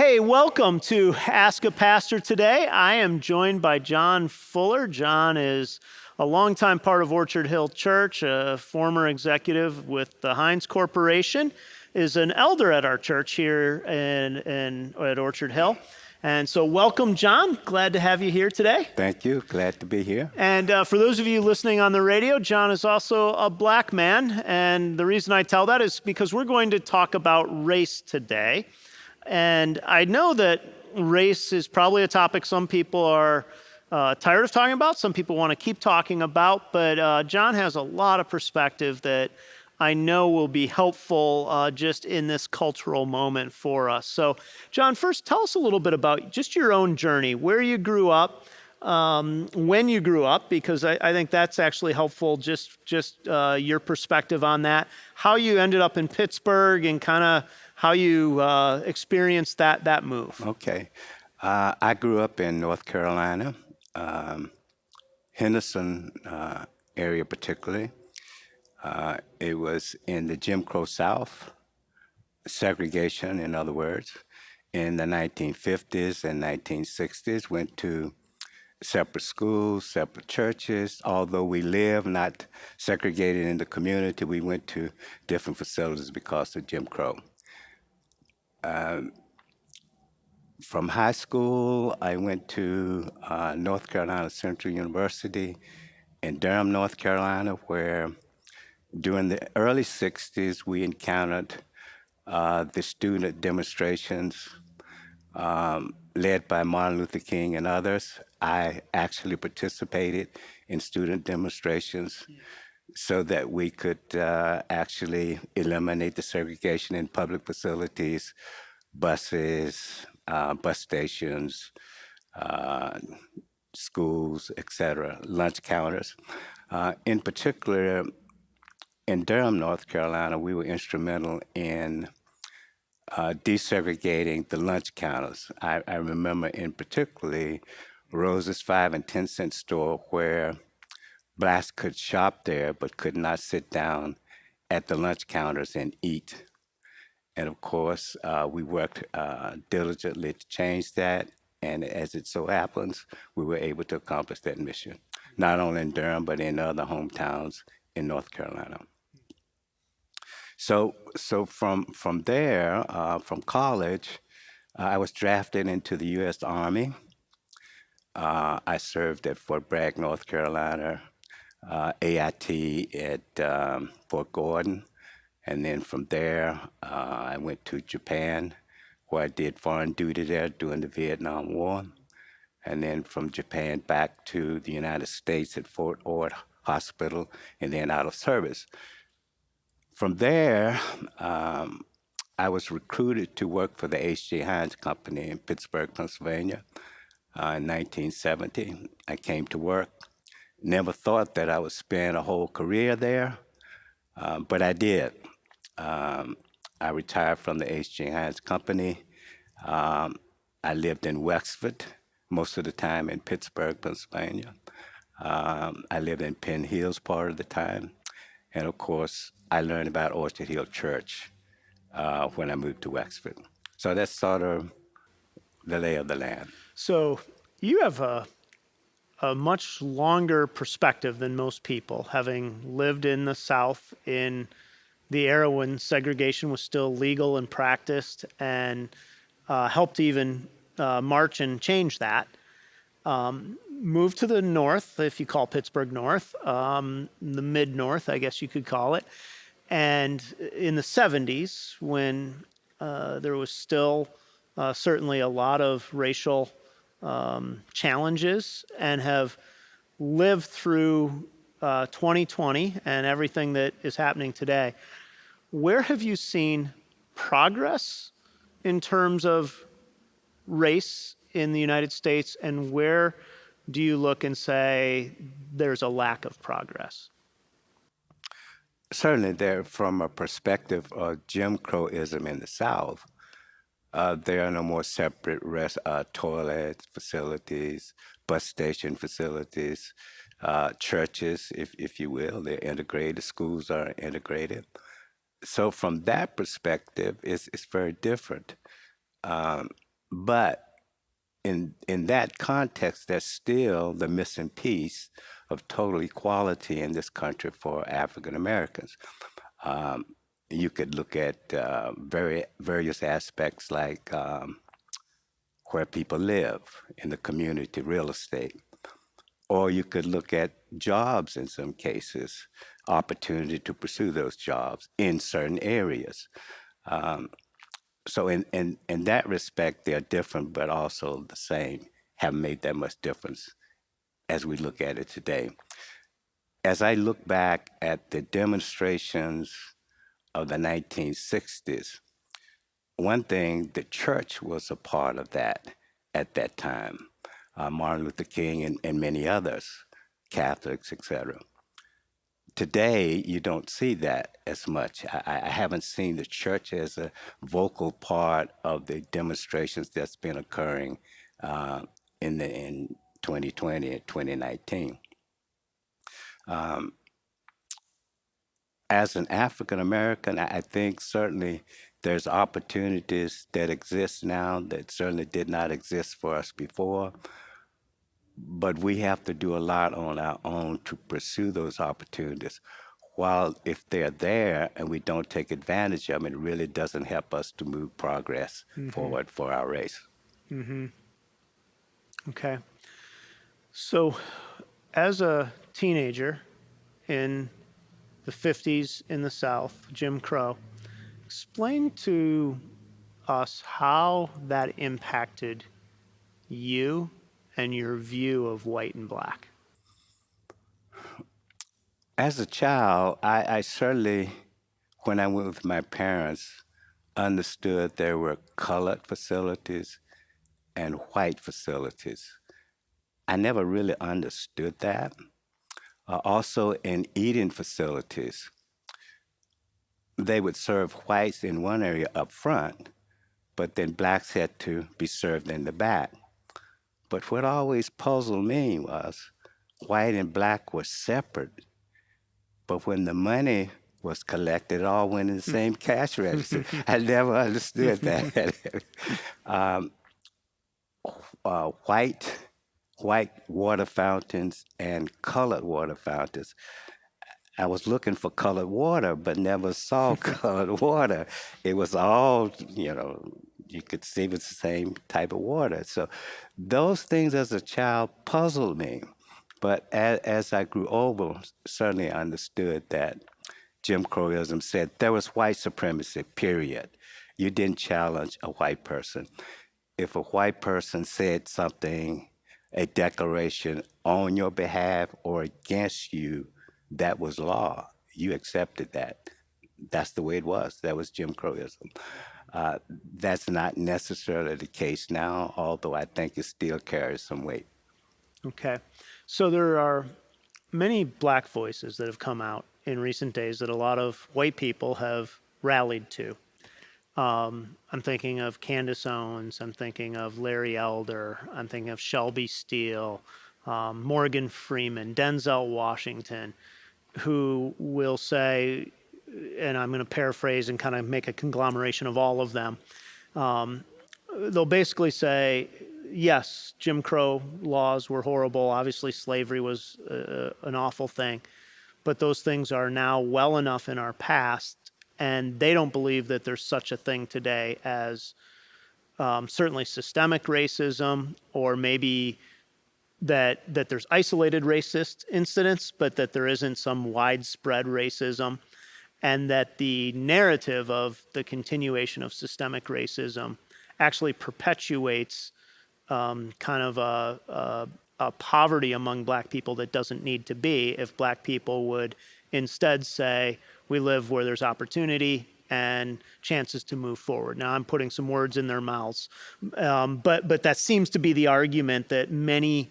Hey, welcome to Ask a Pastor today. I am joined by John Fuller. John is a longtime part of Orchard Hill Church, a former executive with the Heinz Corporation, is an elder at our church here at Orchard Hill. And so welcome, John. Glad to have you here today. Thank you. Glad to be here. And for those of you listening on the radio, John is also a black man. And the reason I tell that is because we're going to talk about race today. And I know that race is probably a topic some people are tired of talking about, some people want to keep talking about, but John has a lot of perspective that I know will be helpful just in this cultural moment for us. So, John, first tell us a little bit about just your own journey, where you grew up, when you grew up, because I think that's actually helpful, just your perspective on that, how you ended up in Pittsburgh and kind of how you experienced that move. Okay. I grew up in North Carolina, Henderson area particularly. It was in the Jim Crow South, segregation, in other words. In the 1950s and 1960s, went to separate schools, separate churches. Although we lived not segregated in the community, we went to different facilities because of Jim Crow. From high school, I went to North Carolina Central University in Durham, North Carolina, where during the early 60s, we encountered the student demonstrations led by Martin Luther King and others. I actually participated in student demonstrations so that we could actually eliminate the segregation in public facilities, buses, bus stations, schools, etc., lunch counters. In particular, in Durham, North Carolina, we were instrumental in desegregating the lunch counters. I remember in particularly Rose's 5 and 10 cent store where blacks could shop there but could not sit down at the lunch counters and eat. And of course, we worked diligently to change that. And as it so happens, we were able to accomplish that mission, not only in Durham, but in other hometowns in North Carolina. So from there, from college, I was drafted into the U.S. Army. I served at Fort Bragg, North Carolina, AIT at Fort Gordon. And then from there, I went to Japan, where I did foreign duty there during the Vietnam War. And then from Japan back to the United States at Fort Ord Hospital, and then out of service. From there, I was recruited to work for the H.J. Heinz Company in Pittsburgh, Pennsylvania in 1970. I came to work. Never thought that I would spend a whole career there, but I did. I retired from the H.J. Heinz Company. I lived in Wexford, most of the time in Pittsburgh, Pennsylvania. I lived in Penn Hills part of the time. And of course, I learned about Orchard Hill Church when I moved to Wexford. So that's sort of the lay of the land. So you have a much longer perspective than most people, having lived in the South in the era when segregation was still legal and practiced, and helped even march and change that. Moved to the north, if you call Pittsburgh north, the mid-north, I guess you could call it. And in the 70s, when there was still certainly a lot of racial challenges, and have lived through 2020 and everything that is happening today, where have you seen progress in terms of race in the United States, and where do you look and say there's a lack of progress? Certainly there, from a perspective of Jim Crowism in the South, there are no more separate toilets, facilities, bus station facilities, churches, if you will. They're integrated. Schools are integrated. So from that perspective, it's very different. But in that context, there's still the missing piece of total equality in this country for African Americans. Um, you could look at various aspects like where people live in the community, real estate, or you could look at jobs in some cases, opportunity to pursue those jobs in certain areas. Um, so in that respect, they're different, but also the same. Haven't made that much difference as we look at it today. As I look back at the demonstrations of the 1960s, one thing, the church was a part of that at that time. Martin Luther King and many others, Catholics, etc. Today, you don't see that as much. I haven't seen the church as a vocal part of the demonstrations that's been occurring uh, in 2020 and 2019. Um, as an African American, I think certainly there's opportunities that exist now that certainly did not exist for us before. But we have to do a lot on our own to pursue those opportunities. While if they're there and we don't take advantage of them, it really doesn't help us to move progress Mm-hmm. forward for our race. Mm-hmm. Okay. So, as a teenager in the 50s in the South, Jim Crow, explain to us how that impacted you and your view of white and black. As a child, I certainly, when I went with my parents, understood there were colored facilities and white facilities. I never really understood that. Also, in eating facilities, they would serve whites in one area up front, but then blacks had to be served in the back. But what always puzzled me was white and black were separate, but when the money was collected, it all went in the same cash register. I never understood that. um, white water fountains and colored water fountains. I was looking for colored water, but never saw colored water. It was all, you could see it was the same type of water. So those things as a child puzzled me. But as I grew older, certainly I understood that Jim Crowism said there was white supremacy, period. You didn't challenge a white person. If a white person said something, a declaration on your behalf or against you, that was law. You accepted that. That's the way it was. That was Jim Crowism. That's not necessarily the case now, although I think it still carries some weight. Okay. So there are many black voices that have come out in recent days that a lot of white people have rallied to. I'm thinking of Candace Owens. I'm thinking of Larry Elder. I'm thinking of Shelby Steele, Morgan Freeman, Denzel Washington, who will say, and I'm going to paraphrase and kind of make a conglomeration of all of them. They'll basically say, yes, Jim Crow laws were horrible. Obviously, slavery was an awful thing, but those things are now well enough in our past, and they don't believe that there's such a thing today as certainly systemic racism, or maybe that there's isolated racist incidents, but that there isn't some widespread racism, and that the narrative of the continuation of systemic racism actually perpetuates kind of a poverty among black people that doesn't need to be if black people would instead say, we live where there's opportunity and chances to move forward. Now, I'm putting some words in their mouths, but that seems to be the argument that many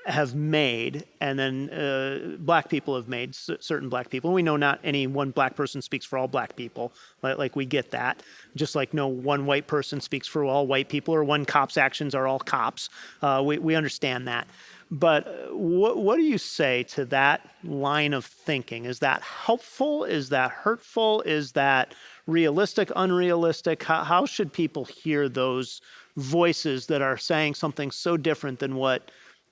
have made, and then black people have made, certain black people. We know not any one black person speaks for all black people, like we get that. Just like no one white person speaks for all white people, or one cop's actions are all cops. We understand that. But what do you say to that line of thinking? Is that helpful? Is that hurtful? Is that realistic, unrealistic? How should people hear those voices that are saying something so different than what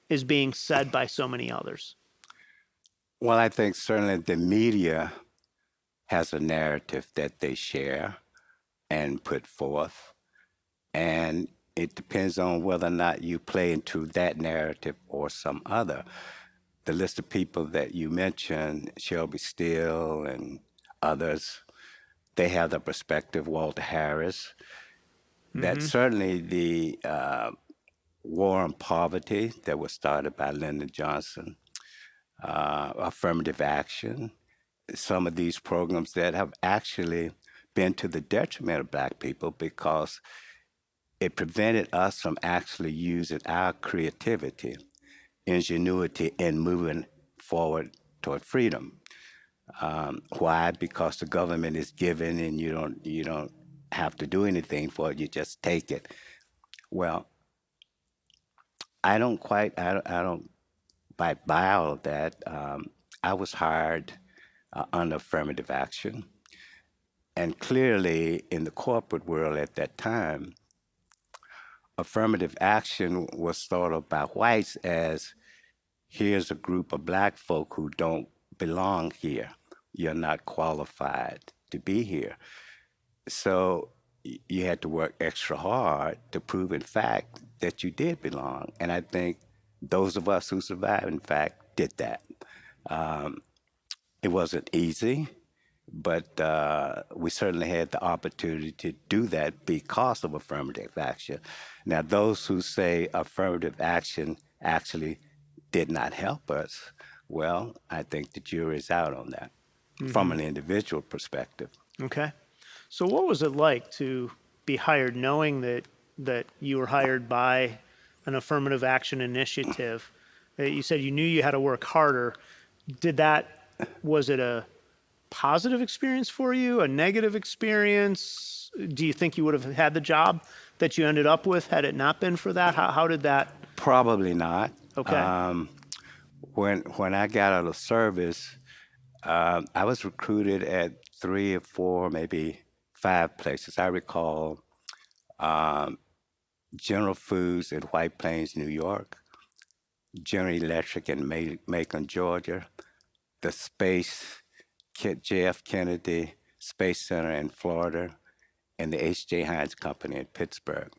is being said by so many others? Well, I think certainly the media has a narrative that they share and put forth, and it depends on whether or not you play into that narrative or some other. The list of people that you mentioned, Shelby Steele and others, they have the perspective, Walter Harris, that certainly the war on poverty that was started by Lyndon Johnson, affirmative action, some of these programs that have actually been to the detriment of black people because it prevented us from actually using our creativity, ingenuity in moving forward toward freedom. Why? Because the government is given and you don't have to do anything for it. You just take it. Well, I don't buy all of that. I was hired under affirmative action, and clearly in the corporate world at that time, affirmative action was thought of by whites as here's a group of black folk who don't belong here. You're not qualified to be here. So you had to work extra hard to prove, in fact, that you did belong. And I think those of us who survived, in fact, did that. It wasn't easy, but we certainly had the opportunity to do that because of affirmative action. Now, those who say affirmative action actually did not help us, well, I think the jury's out on that from an individual perspective. Okay. So what was it like to be hired knowing that you were hired by an affirmative action initiative? You said you knew you had to work harder. Was it a positive experience for you, a negative experience? Do you think you would have had the job that you ended up with had it not been for that? How did that? Probably not. Okay. When I got out of service, I was recruited at 3 or 4, maybe 5 places. I recall General Foods in White Plains, New York, General Electric in Macon, Georgia, the JF Kennedy Space Center in Florida, and the H.J. Heinz Company in Pittsburgh.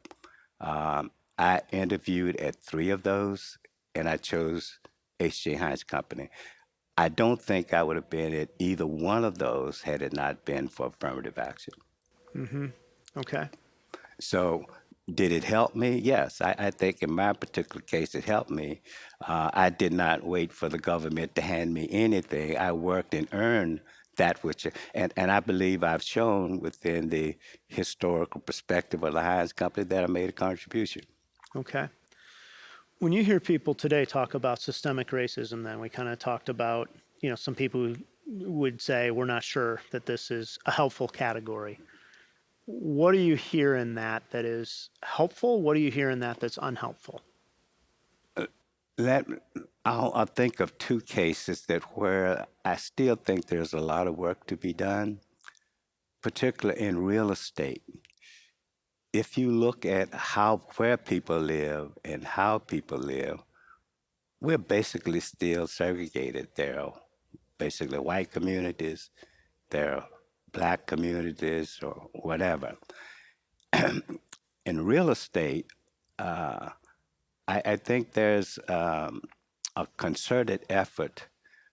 I interviewed at 3 of those, and I chose H.J. Heinz Company. I don't think I would have been at either one of those had it not been for affirmative action. Okay. So, did it help me? Yes, I think in my particular case, it helped me. I did not wait for the government to hand me anything. I worked and earned that which, and I believe I've shown within the historical perspective of the Heinz Company that I made a contribution. Okay. When you hear people today talk about systemic racism, then we kind of talked about, some people who would say we're not sure that this is a helpful category. What do you hear in that is helpful? What do you hear in that that's unhelpful? Let I'll think of 2 cases that where I still think there's a lot of work to be done, particularly in real estate. If you look at where people live and how people live, we're basically still segregated. There are basically white communities, there are black communities, or whatever. In real estate, I think there's a concerted effort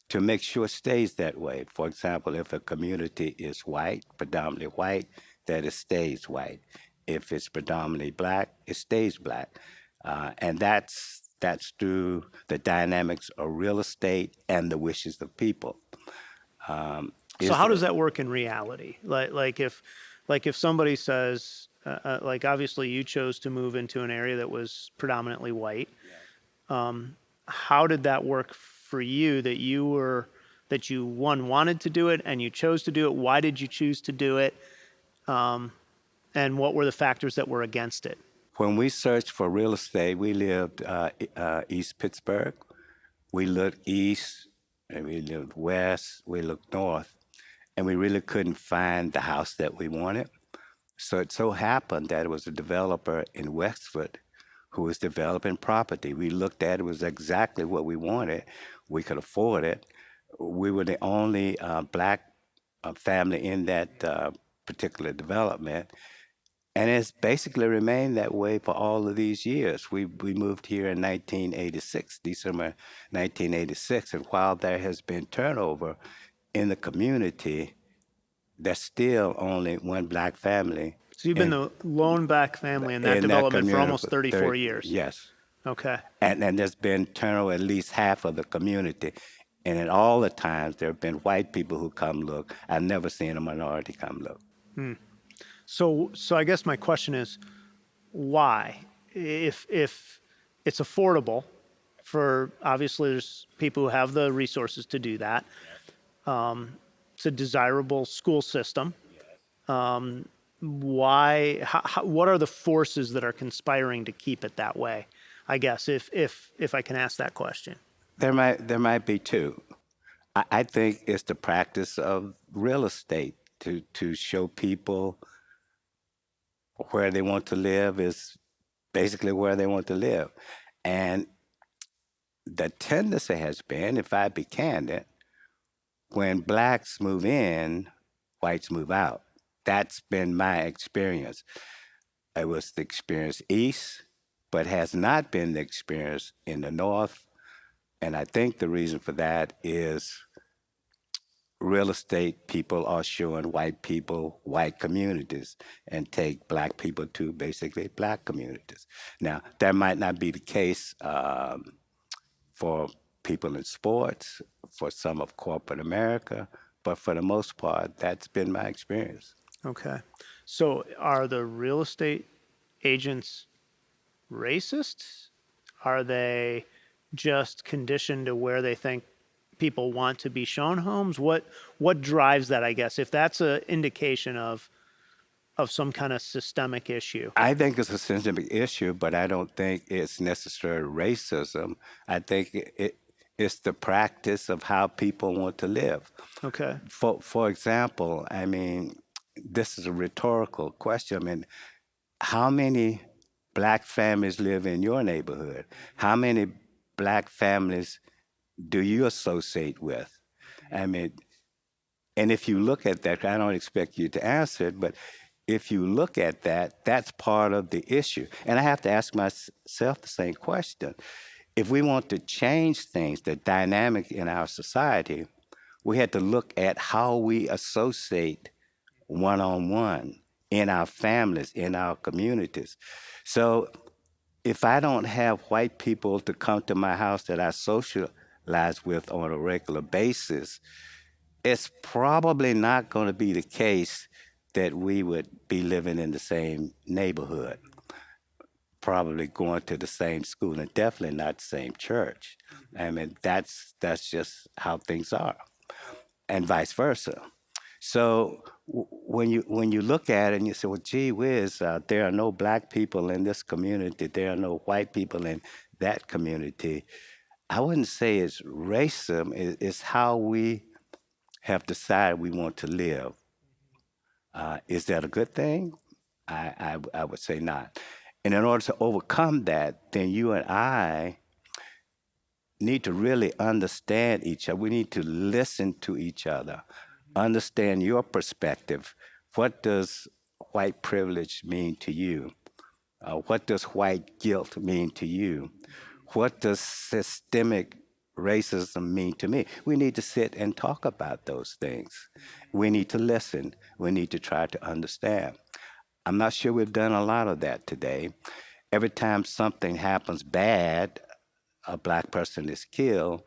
to make sure it stays that way. For example, if a community is white, predominantly white, that it stays white. If it's predominantly black, it stays black. And that's through the dynamics of real estate and the wishes of people. So how does that work in reality? Like if somebody says, obviously you chose to move into an area that was predominantly white. How did that work for you that you wanted to do it and you chose to do it? Why did you choose to do it? And what were the factors that were against it? When we searched for real estate, we lived East Pittsburgh. We looked east, and we lived west, we looked north, and we really couldn't find the house that we wanted. So it so happened that it was a developer in Westford who was developing property. We looked at it, was exactly what we wanted. We could afford it. We were the only black family in that particular development. And it's basically remained that way for all of these years. We moved here in 1986, December 1986, and while there has been turnover in the community, there's still only one black family So you've been the lone black family in that that development for community almost for 34 30, years. yes. Okay. And there's been turnover at least half of the community. And in all the times, there have been white people who come look. I've never seen a minority come look. So I guess my question is, why? If it's affordable for, obviously there's people who have the resources to do that. It's a desirable school system. Why? What are the forces that are conspiring to keep it that way? I guess if I can ask that question. There might be two. I think it's the practice of real estate to show people where they want to live is basically where they want to live. And the tendency has been, if I be candid, when blacks move in, whites move out. That's been my experience. It was the experience east, but has not been the experience in the north. And I think the reason for that is real estate people are showing white people white communities and take black people to basically black communities. Now, that might not be the case for people in sports, for some of corporate America, but for the most part, that's been my experience. Okay. So are the real estate agents racist? Are they just conditioned to where they think people want to be shown homes? What drives that, I guess, if that's an indication of some kind of systemic issue? I think it's a systemic issue, but I don't think it's necessarily racism. I think it's the practice of how people want to live. Okay. For example, I mean, this is a rhetorical question. I mean, how many black families live in your neighborhood? How many black families do you associate with? I mean, and if you look at that, I don't expect you to answer it, but if you look at that, that's part of the issue. And I have to ask myself the same question. If we want to change things, the dynamic in our society, we had to look at how we associate one on one in our families, in our communities. So if I don't have white people to come to my house that I socialize with on a regular basis, it's probably not going to be the case that we would be living in the same neighborhood, probably going to the same school, and definitely not the same church. I mean, that's just how things are, and vice versa. So when you look at it and you say, well, gee whiz, there are no black people in this community, there are no white people in that community. I wouldn't say it's racism. It's how we have decided we want to live. Is that a good thing? I would say not. And in order to overcome that, then you and I need to really understand each other. We need to listen to each other, understand your perspective. What does white privilege mean to you? What does white guilt mean to you? What does systemic racism mean to me? We need to sit and talk about those things. We need to listen. We need to try to understand. I'm not sure we've done a lot of that today. Every time something happens bad, a black person is killed,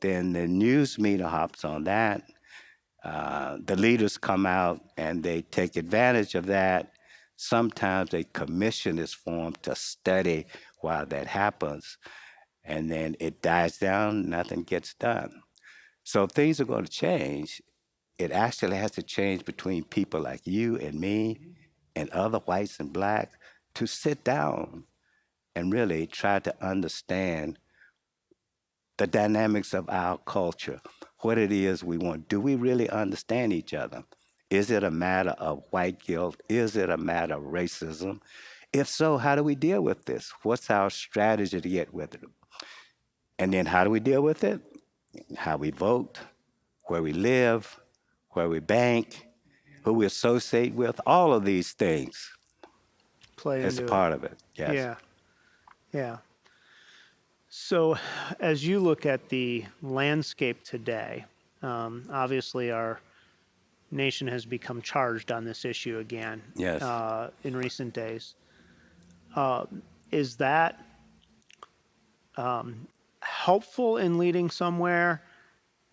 then the news media hops on that. The leaders come out and they take advantage of that. Sometimes a commission is formed to study why that happens, and then it dies down, nothing gets done. So if things are going to change, it actually has to change between people like you and me and other whites and blacks to sit down and really try to understand the dynamics of our culture, what it is we want. Do we really understand each other? Is it a matter of white guilt? Is it a matter of racism? If so, how do we deal with this? What's our strategy to get with it? And then how do we deal with it? How we vote, where we live, where we bank, who we associate with, all of these things Play as a into it. part of it. Yes. Yeah. Yeah. So, as you look at the landscape today, obviously our nation has become charged on this issue again Yes. in recent days. Is that helpful in leading somewhere?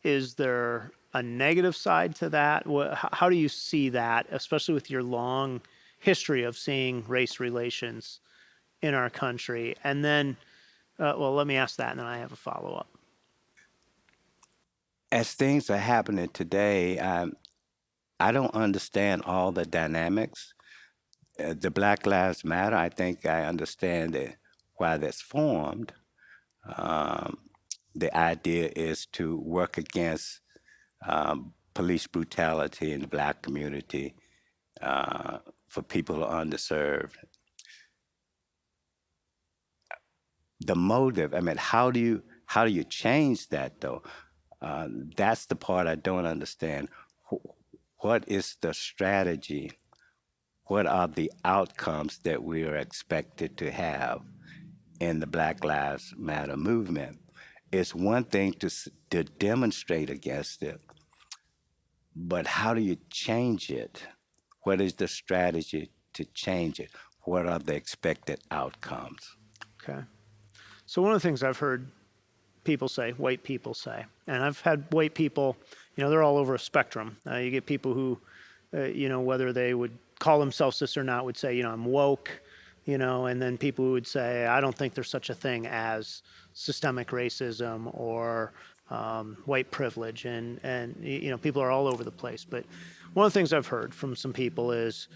Is there a negative side to that? How do you see that, especially with your long history of seeing race relations in our country? And then, well, let me ask that, and then I have a follow up. As things are happening today, I don't understand all the dynamics. The Black Lives Matter, I think I understand why that's formed. Um, the idea is to work against police brutality in the black community for people who are underserved. The motive, I mean, how do you change that though? That's the part I don't understand. What is the strategy? What are the outcomes that we are expected to have in the Black Lives Matter movement? It's one thing to demonstrate against it, but how do you change it? What is the strategy to change it? What are the expected outcomes? Okay. So, one of the things I've heard people say, white people say, and I've had white people, they're all over a spectrum. You get people who, whether they would call themselves this or not, would say, I'm woke, and then people who would say, I don't think there's such a thing as systemic racism or white privilege. And, people are all over the place. But one of the things I've heard from some people is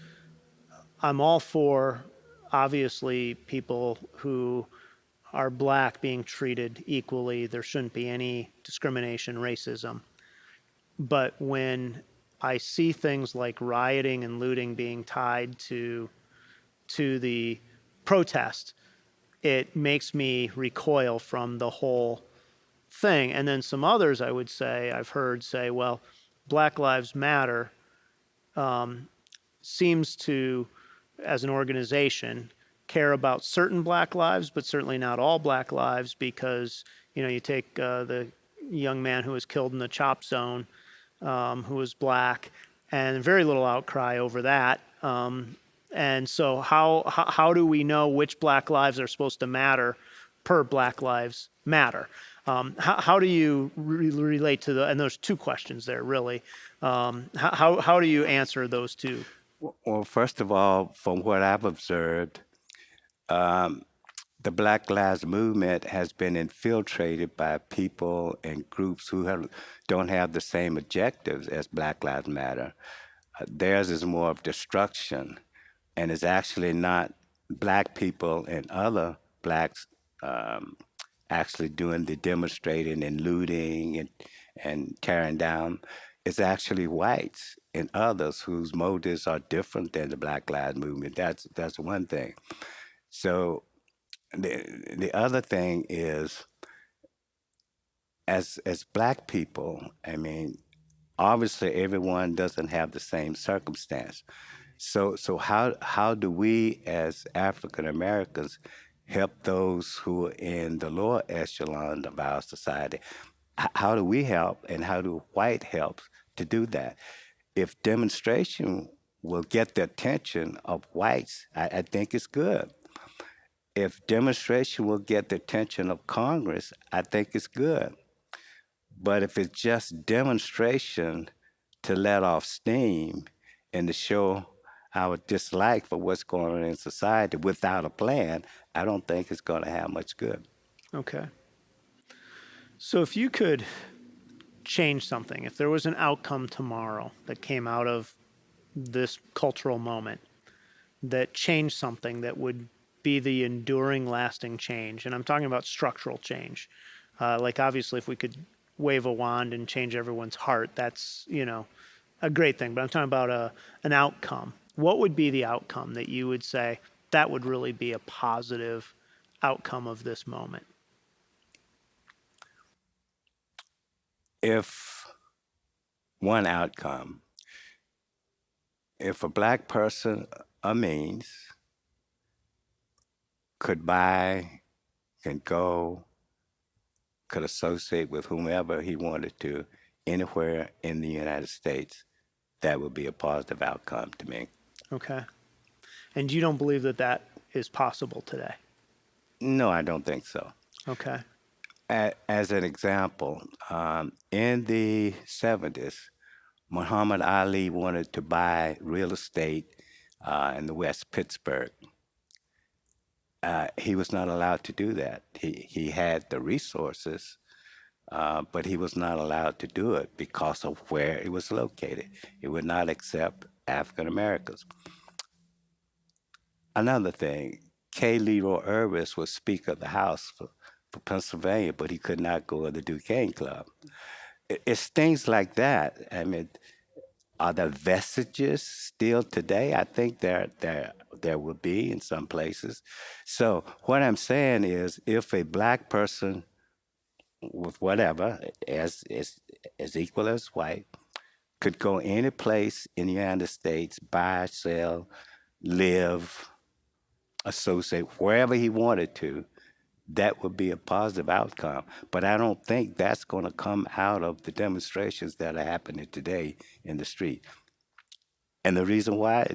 I'm all for, obviously, people who are black being treated equally. There shouldn't be any discrimination, racism. But when I see things like rioting and looting being tied to the protest, it makes me recoil from the whole thing. And then some others I would say, I've heard say, well, Black Lives Matter seems to, as an organization, care about certain black lives, but certainly not all black lives, because you take the young man who was killed in the chop zone, who was black, and very little outcry over that. And so, how do we know which black lives are supposed to matter per Black Lives Matter? How do you relate to and there's two questions there, really. How do you answer those two? Well, first of all, from what I've observed, the Black Lives Movement has been infiltrated by people and groups who don't have the same objectives as Black Lives Matter. Theirs is more of destruction, and it's actually not black people and other blacks actually doing the demonstrating and looting and tearing down. It's actually whites and others whose motives are different than the Black Lives Movement. That's one thing. So the other thing is, as black people, I mean, obviously everyone doesn't have the same circumstance. So how do we as African Americans help those who are in the lower echelon of our society? How do we help, and how do white help to do that? If demonstration will get the attention of whites, I think it's good. If demonstration will get the attention of Congress, I think it's good. But if it's just demonstration to let off steam and to show our dislike for what's going on in society without a plan, I don't think it's going to have much good. Okay. So if you could change something, if there was an outcome tomorrow that came out of this cultural moment that changed something that would be the enduring, lasting change, and I'm talking about structural change, like obviously if we could wave a wand and change everyone's heart, that's, a great thing, but I'm talking about an outcome. What would be the outcome that you would say that would really be a positive outcome of this moment? If one outcome, if a black person of means could buy, can go, could associate with whomever he wanted to anywhere in the United States, that would be a positive outcome to me. Okay. And you don't believe that that is possible today? No, I don't think so. Okay. As an example, in the 70s, Muhammad Ali wanted to buy real estate in the West Pittsburgh. He was not allowed to do that. He had the resources, but he was not allowed to do it because of where it was located. It would not accept African Americans. Another thing, K. Leroy Irvis was Speaker of the House for Pennsylvania, but he could not go to the Duquesne Club. It's things like that. I mean, are there vestiges still today? I think there will be in some places. So what I'm saying is, if a black person with whatever, as equal as white, could go any place in the United States, buy, sell, live, associate wherever he wanted to, that would be a positive outcome. But I don't think that's going to come out of the demonstrations that are happening today in the street. And the reason why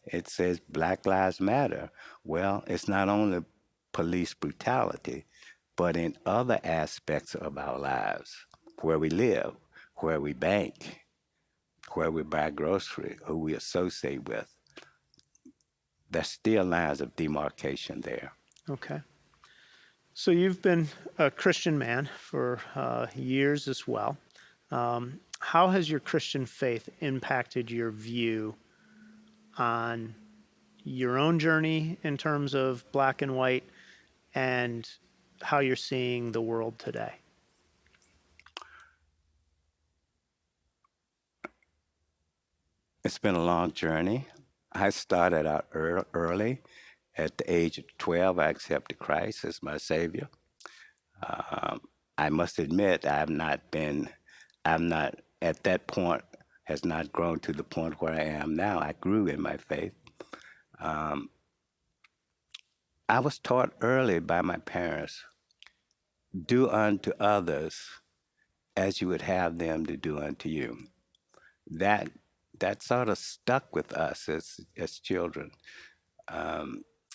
it says Black Lives Matter, well, it's not only police brutality, but in other aspects of our lives, where we live, where we bank, where we buy groceries, who we associate with. There's still lines of demarcation there. Okay. So you've been a Christian man for years as well. How has your Christian faith impacted your view on your own journey in terms of black and white and how you're seeing the world today? It's been a long journey. I started out early. At the age of 12, I accepted Christ as my Savior. I must admit, I'm not, at that point, has not grown to the point where I am now. I grew in my faith. I was taught early by my parents, do unto others as you would have them to do unto you. That sort of stuck with us as children.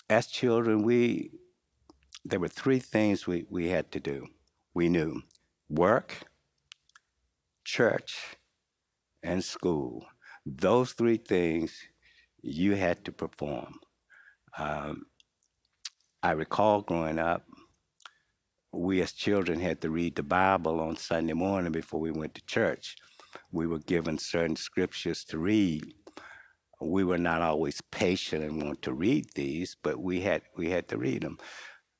As children, there were three things we had to do. We knew work, church, and school. Those three things you had to perform. I recall growing up, we as children had to read the Bible on Sunday morning before we went to church. We were given certain scriptures to read. We were not always patient and want to read these, but we had to read them.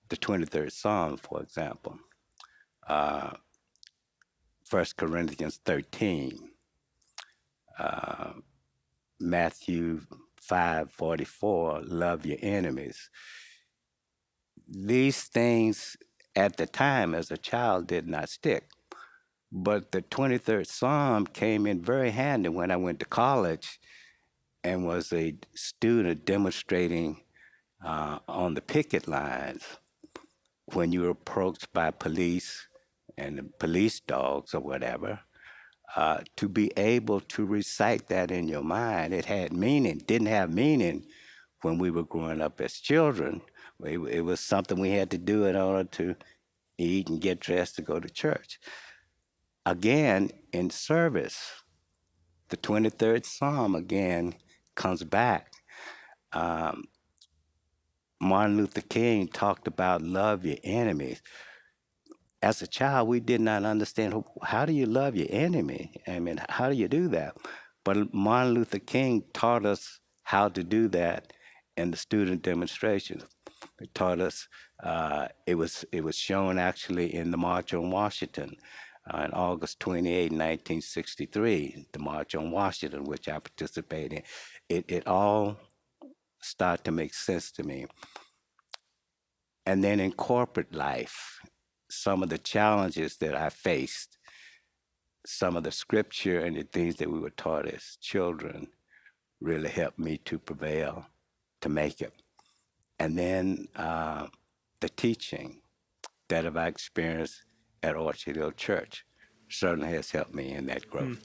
The 23rd Psalm, for example, 1 Corinthians 13, Matthew 5:44, love your enemies. These things at the time as a child did not stick. But the 23rd Psalm came in very handy when I went to college and was a student demonstrating on the picket lines when you were approached by police and police dogs or whatever, to be able to recite that in your mind. It had meaning. Didn't have meaning when we were growing up as children. It was something we had to do in order to eat and get dressed to go to church. Again, in service, the 23rd Psalm again comes back. Martin Luther King talked about love your enemies. As a child, we did not understand how do you love your enemy? I mean, how do you do that? But Martin Luther King taught us how to do that in the student demonstrations. It taught us, it was shown actually in the March on Washington. On August 28, 1963, the March on Washington, which I participated in, it all started to make sense to me. And then in corporate life, some of the challenges that I faced, some of the scripture and the things that we were taught as children really helped me to prevail, to make it. And then the teaching that I've experienced at Untitled Church certainly has helped me in that growth.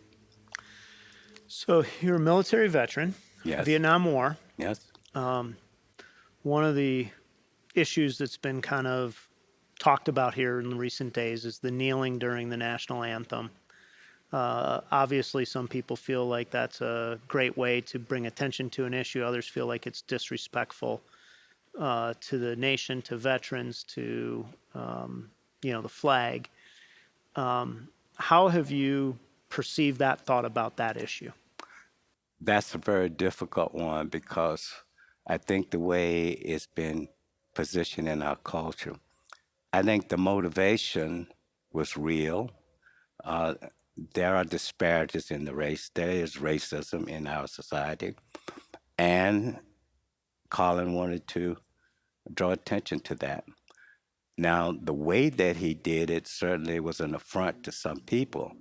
So you're a military veteran, Yes, Vietnam War. yes, One of the issues that's been kind of talked about here in recent days is the kneeling during the national anthem. Obviously, some people feel like that's a great way to bring attention to an issue. Others feel like it's disrespectful to the nation, to veterans, to the flag. How have you perceived that, thought about that issue? that's a very difficult one because I think the way it's been positioned in our culture, I think the motivation was real. Uh, there are disparities in the race. There is racism in our society. And Colin wanted to draw attention to that. Now, the way that he did it certainly was an affront to some people.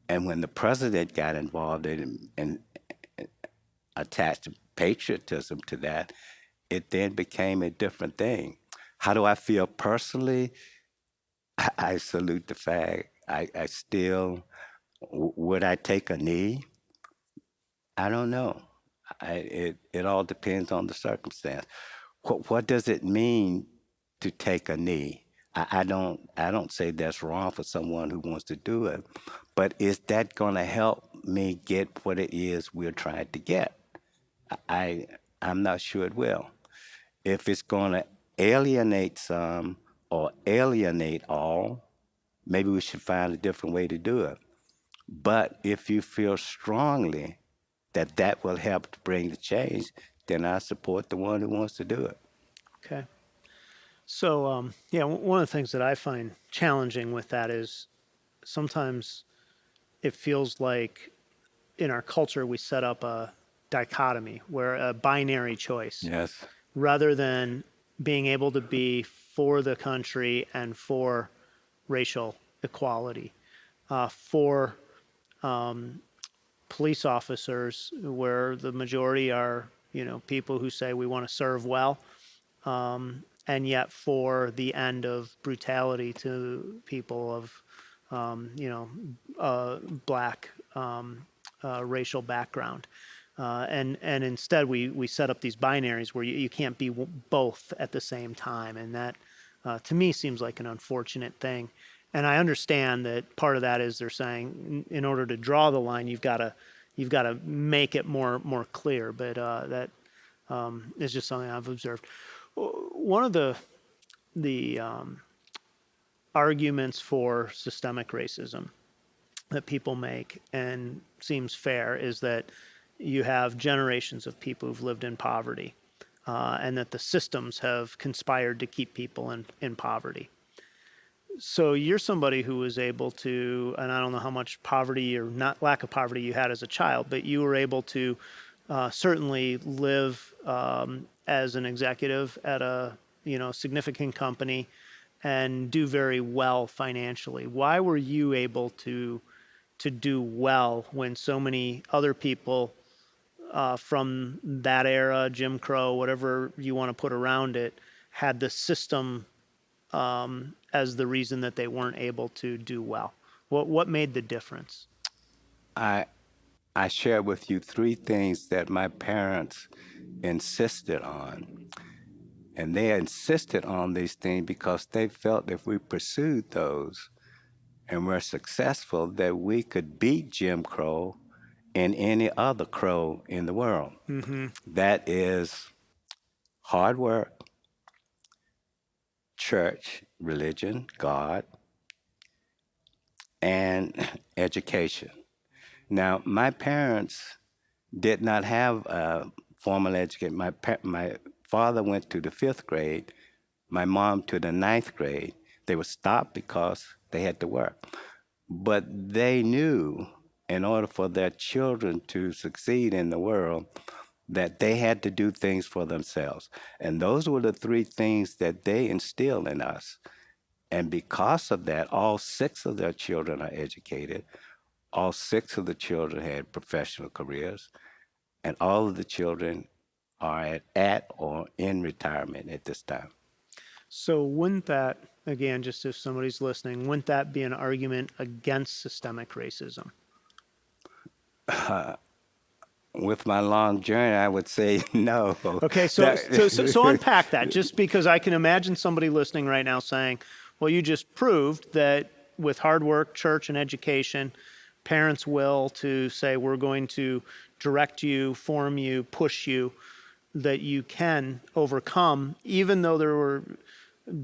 And when the president got involved and attached patriotism to that, it then became a different thing. How do I feel personally? I salute the flag. I still, would I take a knee? I don't know. It all depends on the circumstance. What does it mean to take a knee? I don't say that's wrong for someone who wants to do it, but is that going to help me get what it is we're trying to get? I I'm not sure it will. If it's going to alienate some or alienate all, maybe we should find a different way to do it. But if you feel strongly that that will help to bring the change, then I support the one who wants to do it. Okay. So, one of the things that I find challenging with that is sometimes it feels like in our culture we set up a dichotomy where a binary choice Yes. rather than being able to be for the country and for racial equality, for police officers where the majority are, people who say we want to serve well, and yet for the end of brutality to people of, black racial background. And instead we set up these binaries where you can't be both at the same time. And that, to me, seems like an unfortunate thing. And I understand that part of that is they're saying in order to draw the line, you've got to make it more clear. But that is just something I've observed. One of the arguments for systemic racism that people make and seems fair is that you have generations of people who've lived in poverty, and that the systems have conspired to keep people in poverty. So you're somebody who was able to, and I don't know how much poverty or not lack of poverty you had as a child, but you were able to certainly live as an executive at a significant company and do very well financially. Why were you able to do well when so many other people from that era, Jim Crow, whatever you want to put around it, had the system as the reason that they weren't able to do well? What made the difference? I I share with you three things that my parents insisted on. And they insisted on these things because they felt if we pursued those and were successful, that we could beat Jim Crow and any other crow in the world. Mm-hmm. That is hard work, church, religion, God, and education. Now, my parents did not have a formal education. My father went to the fifth grade, my mom to the ninth grade. They were stopped because they had to work. but they knew in order for their children to succeed in the world that they had to do things for themselves. And those were the three things that they instilled in us. And because of that, all six of their children are educated. All six of the children had professional careers, and all of the children are at or in retirement at this time. So wouldn't that, again, just if somebody's listening, wouldn't that be an argument against systemic racism? With my long journey, I would say no. Okay, so unpack that, just because I can imagine somebody listening right now saying, well, you just proved that with hard work, church, and education, parents' will to say, we're going to direct you, form you, push you, that you can overcome, even though there were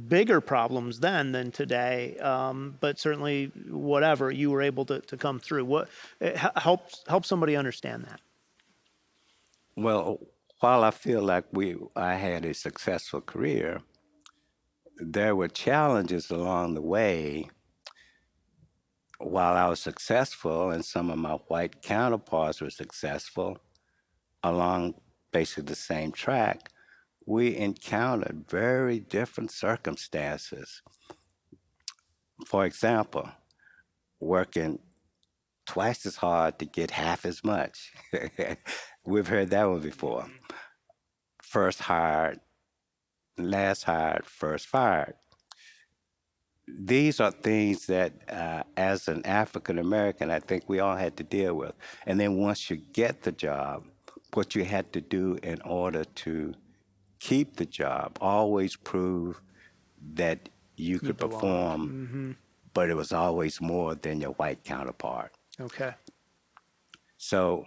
bigger problems then than today. But certainly, whatever, you were able to come through. What help somebody understand that? Well, while I feel like I had a successful career, there were challenges along the way. While I was successful, and some of my white counterparts were successful along basically the same track, we encountered very different circumstances. For example, working twice as hard to get half as much. We've heard that one before. First hired, last hired, first fired. These are things that, as an African American, I think we all had to deal with. And then once you get the job, what you had to do in order to keep the job, always prove that you You could belonged. perform, but it was always more than your white counterpart. Okay. So,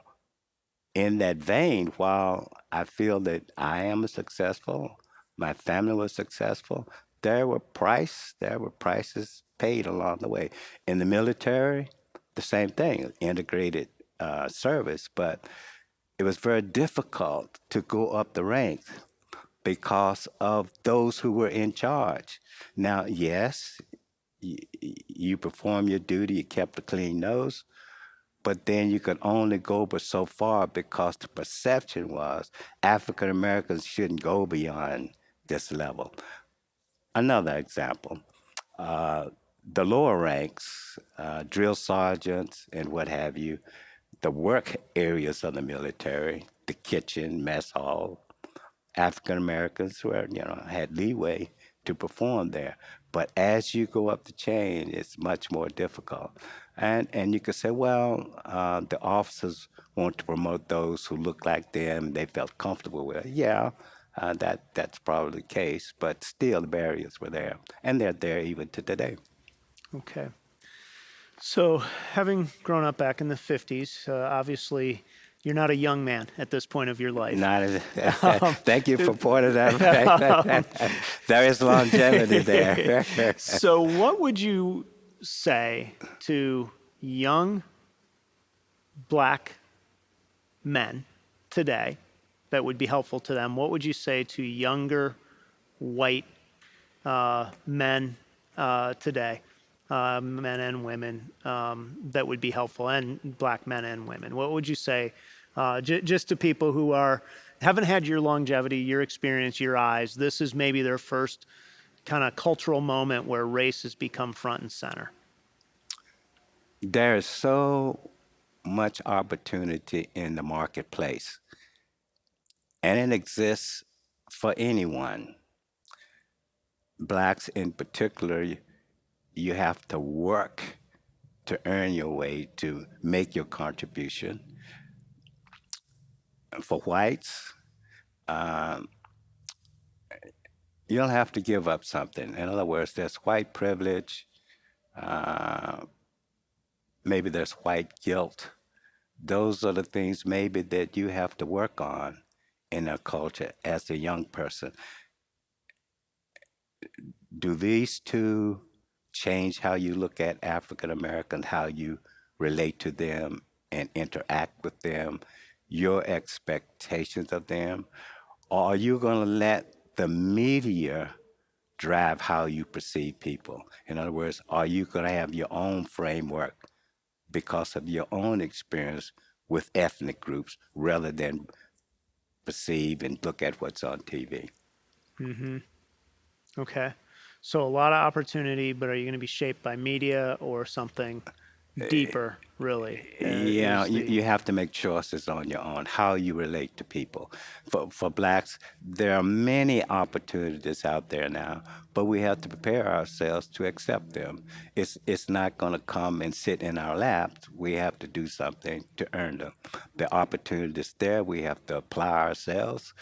in that vein, while I feel that I am successful, my family was successful, there were prices paid along the way. In the military, the same thing, integrated service, but it was very difficult to go up the ranks because of those who were in charge. Now, yes, you perform your duty, you kept a clean nose, but then you could only go but so far because the perception was African Americans shouldn't go beyond this level. Another example, uh, the lower ranks, drill sergeants and what have you, the work areas of the military, the kitchen, mess hall, African Americans were, had leeway to perform there. But as you go up the chain, it's much more difficult. And you could say, well, the officers want to promote those who look like them. They felt comfortable with it. Yeah, that's probably the case. But still, the barriers were there, and they're there even to today. Okay. So, having grown up back in the 50s, obviously you're not a young man at this point of your life. Not as, thank you for pointing that out. There is longevity there. So, what would you say to young black men today that would be helpful to them? What would you say to younger white men today, men and women, that would be helpful, and black men and women? What would you say just to people who haven't had your longevity, your experience, your eyes? This is maybe their first kind of cultural moment where race has become front and center. There is so much opportunity in the marketplace, and it exists for anyone. Blacks in particular, you have to work to earn your way to make your contribution. For whites, you don't have to give up something. In other words, there's white privilege, uh, maybe there's white guilt. Those are the things maybe that you have to work on in a culture as a young person. Do these two change how you look at African Americans, how you relate to them and interact with them, your expectations of them? Or are you going to let the media drive how you perceive people. In other words, are you going to have your own framework because of your own experience with ethnic groups rather than perceive and look at what's on TV? Okay. So a lot of opportunity, but are you going to be shaped by media or something deeper, really? Yeah, Is you, the you have to make choices on your own, how you relate to people. For blacks, there are many opportunities out there now, but we have to prepare ourselves to accept them. It's not going to come and sit in our laps. We have to do something to earn them. The opportunities there, we have to apply ourselves.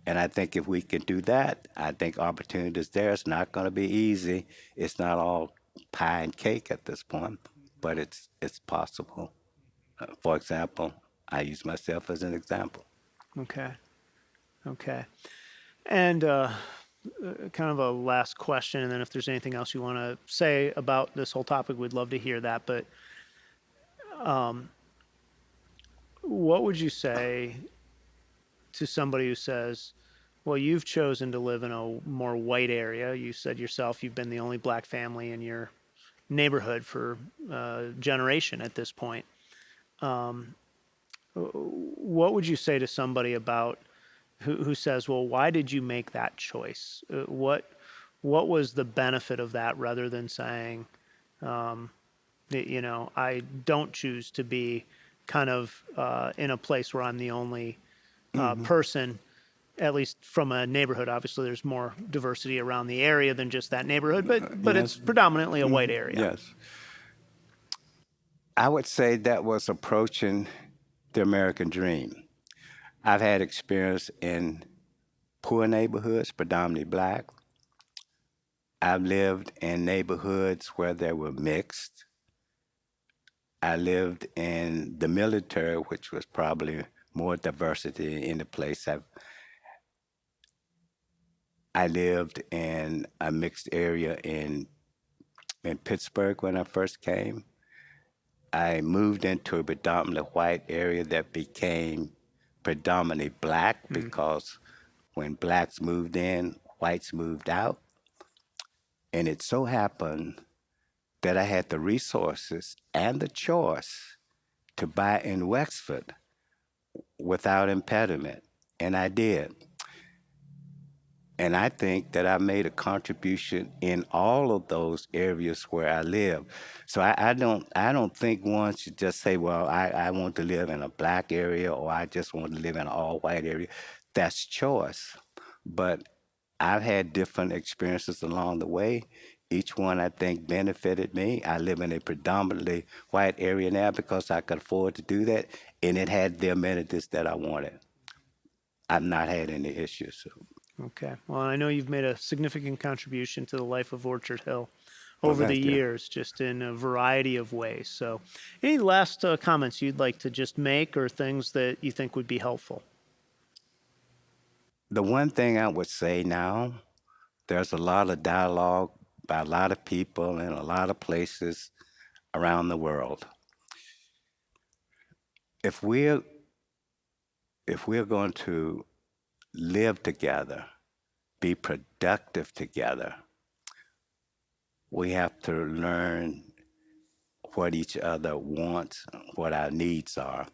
And I think if we can do that, I think opportunities there. It's not going to be easy. It's not all pie and cake at this point, but it's possible. For example, I use myself as an example. okay? Okay. And kind of a last question, and then if there's anything else you want to say about this whole topic, we'd love to hear that. But what would you say to somebody who says, well, you've chosen to live in a more white area? You said yourself you've been the only black family in your neighborhood for a generation at this point. What would you say to somebody about who says, well, why did you make that choice? What was the benefit of that, rather than saying, I don't choose to be kind of in a place where I'm the only person, at least from a neighborhood. Obviously, there's more diversity around the area than just that neighborhood, but it's Yes, predominantly a white area. yes. I would say that was approaching the American dream. I've had experience in poor neighborhoods, predominantly black. I've lived in neighborhoods where they were mixed. I lived in the military, which was probably more diversity in the place. I lived in a mixed area in Pittsburgh when I first came. I moved into a predominantly white area that became predominantly black because when blacks moved in, whites moved out. And it so happened that I had the resources and the choice to buy in Wexford without impediment. And I did. And I think that I made a contribution in all of those areas where I live. So I don't think one should just say, well, I want to live in a black area or I just want to live in an all white area. That's choice. But I've had different experiences along the way. Each one I think benefited me. I live in a predominantly white area now because I could afford to do that, and it had the amenities that I wanted. I've not had any issues. So. Okay. Well, I know you've made a significant contribution to the life of Orchard Hill Well, over the thank you. years, just in a variety of ways. So, any last comments you'd like to just make, or things that you think would be helpful? The one thing I would say now, there's a lot of dialogue by a lot of people in a lot of places around the world. If we're if we're going to live together, be productive together, we have to learn what each other wants, what our needs are.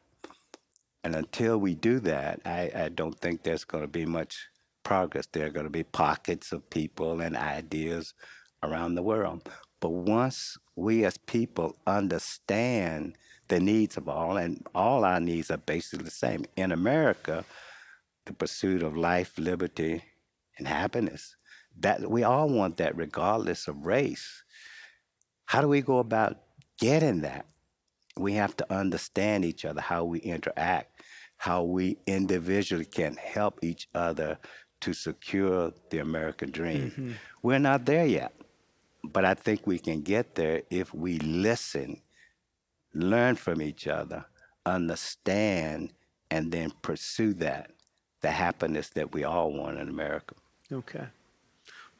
And until we do that, I don't think there's going to be much progress. There are going to be pockets of people and ideas around the world. But once we as people understand the needs of all, and all our needs are basically the same. In America, the pursuit of life, liberty, and happiness, that we all want that regardless of race. How do we go about getting that? We have to understand each other, how we interact, how we individually can help each other to secure the American dream. We're not there yet, but I think we can get there if we listen, learn from each other, understand, and then pursue that, the happiness that we all want in America. Okay.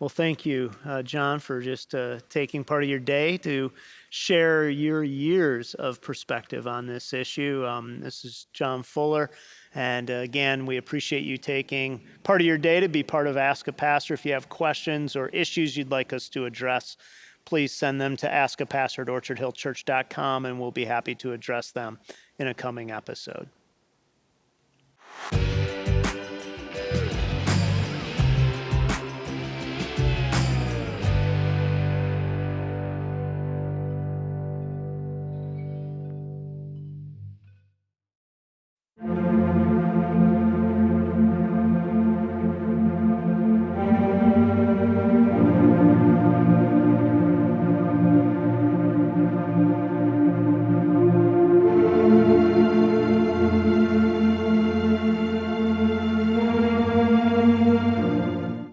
Well, thank you, John, for just taking part of your day to share your years of perspective on this issue. This is John Fuller. And again, we appreciate you taking part of your day to be part of Ask a Pastor. If you have questions or issues you'd like us to address, please send them to askapastor@orchardhillchurch.com, and we'll be happy to address them in a coming episode.